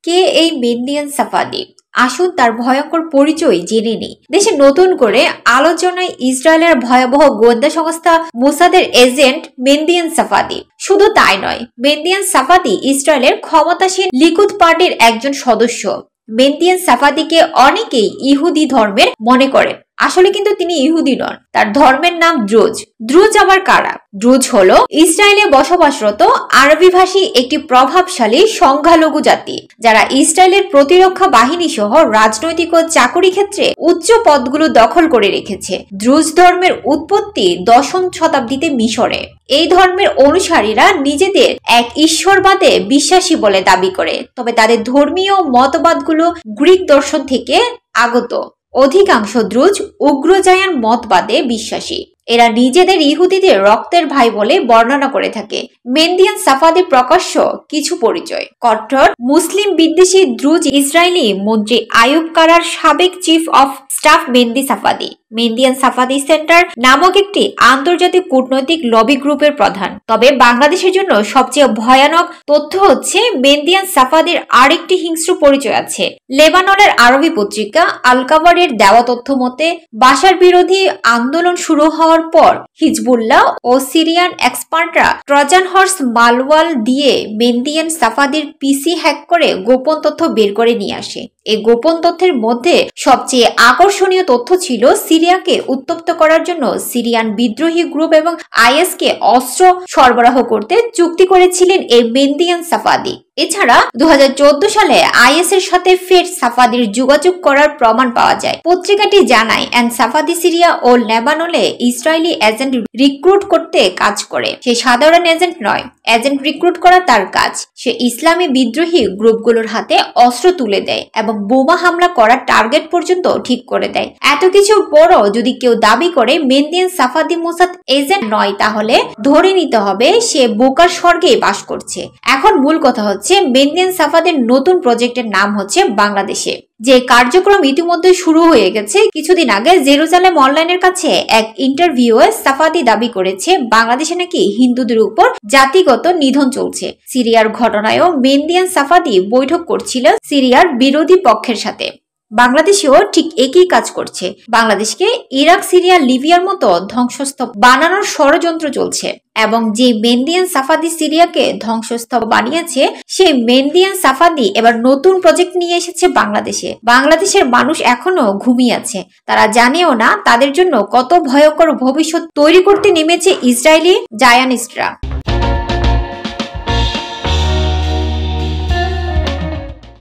কে এই মেন্দিয়ান সাফাদি? আসুন তার ভয়ঙ্কর পরিচয় জেনে নেই। দেশে নতুন করে আলোচনায় ইসরায়েলের ভয়াবহ গোয়েন্দা সংস্থা মোসাদের এজেন্ট মেন্দিয়ান সাফাদি। শুধু তাই নয়, মেন্দিয়ান সাফাদি ইসরায়েলের ক্ষমতাসীন লিকুদ পার্টির একজন সদস্য। মেন্দিয়ান সাফাদিকে অনেকেই ইহুদি ধর্মের মনে করেন, আসলে কিন্তু তিনি ইহুদি নন। তার ধর্মের নাম দ্রুজ। দ্রুজ আবার কারা? দ্রুজ হলো ইসরায়েলে বসবাসরত আরবি ভাষী একটি প্রভাবশালী সংখ্যালঘু জাতি, যারা ইসরায়েলের প্রতিরক্ষা বাহিনী সহ রাজনৈতিক ও চাকুরি ক্ষেত্রে উচ্চ পদগুলো দখল করে রেখেছে। দ্রুজ ধর্মের উৎপত্তি 10ম শতাব্দীতে মিশরে। এই ধর্মের অনুসারীরা নিজেদের এক ঈশ্বরবাদে বিশ্বাসী বলে দাবি করে, তবে তাদের ধর্মীয় মতবাদগুলো গ্রিক দর্শন থেকে আগত। অধিকাংশ দ্রুজ উগ্রজায়ান মতবাদে বিশ্বাসী। এরা নিজেদের ইহুদিদের রক্তের ভাই বলে বর্ণনা করে থাকে। মেন্দিয়ান সাফাদির প্রকাশ্য কিছু পরিচয়: কট্টর মুসলিম বিদ্বেষী দ্রুজ ইসরায়েলি মন্ত্রী আয়ুব কারার সাবেক chief of staff Mendi Safadi. মেন্দিয়ান সাফাদি সেন্টার নামক একটি আন্তর্জাতিক কূটনৈতিক লবি গ্রুপের প্রধান। তবে বাংলাদেশের জন্য সবচেয়ে ভয়ানক তথ্য হচ্ছে মেন্দিয়ান সাফাদির আরেকটি হিংস্র পরিচয় আছে। লেবাননের আরবি পত্রিকা আল কাবারের দেওয়া তথ্য মতে, বাশার বিরোধী আন্দোলন শুরু হওয়ার পর হিজবুল্লাহ ও সিরিয়ান এক্সপার্টরা ট্রজান হর্স মালওয়াল দিয়ে মেন্দিয়ান সাফাদির পিসি হ্যাক করে গোপন তথ্য বের করে নিয়ে আসে। এই গোপন তথ্যের মধ্যে সবচেয়ে আকর্ষণীয় তথ্য ছিল সিরিয়াকে উত্তপ্ত করার জন্য সিরিয়ান বিদ্রোহী গ্রুপ এবং আইএস কে অস্ত্র সরবরাহ করতে চুক্তি করেছিলেন এই মেন্দিয়ান সাফাদি। এছাড়া 2014 সালে আইএস এর সাথে ফের সাফাদির যোগাযোগ করার প্রমাণ পাওয়া যায়। পত্রিকাটি জানায়, সাফাদি সিরিয়া ও লেবাননে ইসরায়েলি এজেন্ট রিক্রুট করতে কাজ করে। সে সাধারণ এজেন্ট নয়, এজেন্ট রিক্রুট করা তার কাজ। সে ইসলামী বিদ্রোহী গ্রুপগুলোর হাতে অস্ত্র তুলে দেয় এবং বোমা হামলা করার টার্গেট পর্যন্ত ঠিক করে দেয়। এত কিছুর পরও যদি কেউ দাবি করে মেন্দিয়ান সাফাদি মোসাদ এজেন্ট নয়, তাহলে ধরে নিতে হবে সে বোকার স্বর্গে বাস করছে। এখন মূল কথা হচ্ছে, মেন্দিয়ান সাফাদের নতুন প্রজেক্টের নাম হচ্ছে বাংলাদেশে, যে কার্যক্রম ইতিমধ্যে শুরু হয়ে গেছে। কিছুদিন আগে জেরুজালেম অনলাইনের কাছে এক ইন্টারভিউয়ে সাফাদি দাবি করেছে বাংলাদেশে নাকি হিন্দুদের উপর জাতিগত নিধন চলছে। সিরিয়ার ঘটনায়ও মেন্দিয়ান সাফাদি বৈঠক করছিল সিরিয়ার বিরোধী পক্ষের সাথে। বাংলাদেশেও ঠিক একই কাজ করছে। বাংলাদেশকে ইরাক, সিরিয়া, লিবিয়ার মতো ধ্বংসস্তূপ বানানোর ষড়যন্ত্র চলছে এবং যে মেন্দিয়ান সাফাদি সিরিয়াকে ধ্বংসস্তূপ বানিয়েছে, সেই মেন্দিয়ান সাফাদি এবার নতুন প্রজেক্ট নিয়ে এসেছে বাংলাদেশে। বাংলাদেশের মানুষ এখনো ঘুমিয়ে আছে। তারা জানেও না তাদের জন্য কত ভয়ঙ্কর ভবিষ্যৎ তৈরি করতে নেমেছে ইসরায়েলি জায়ানিস্টরা।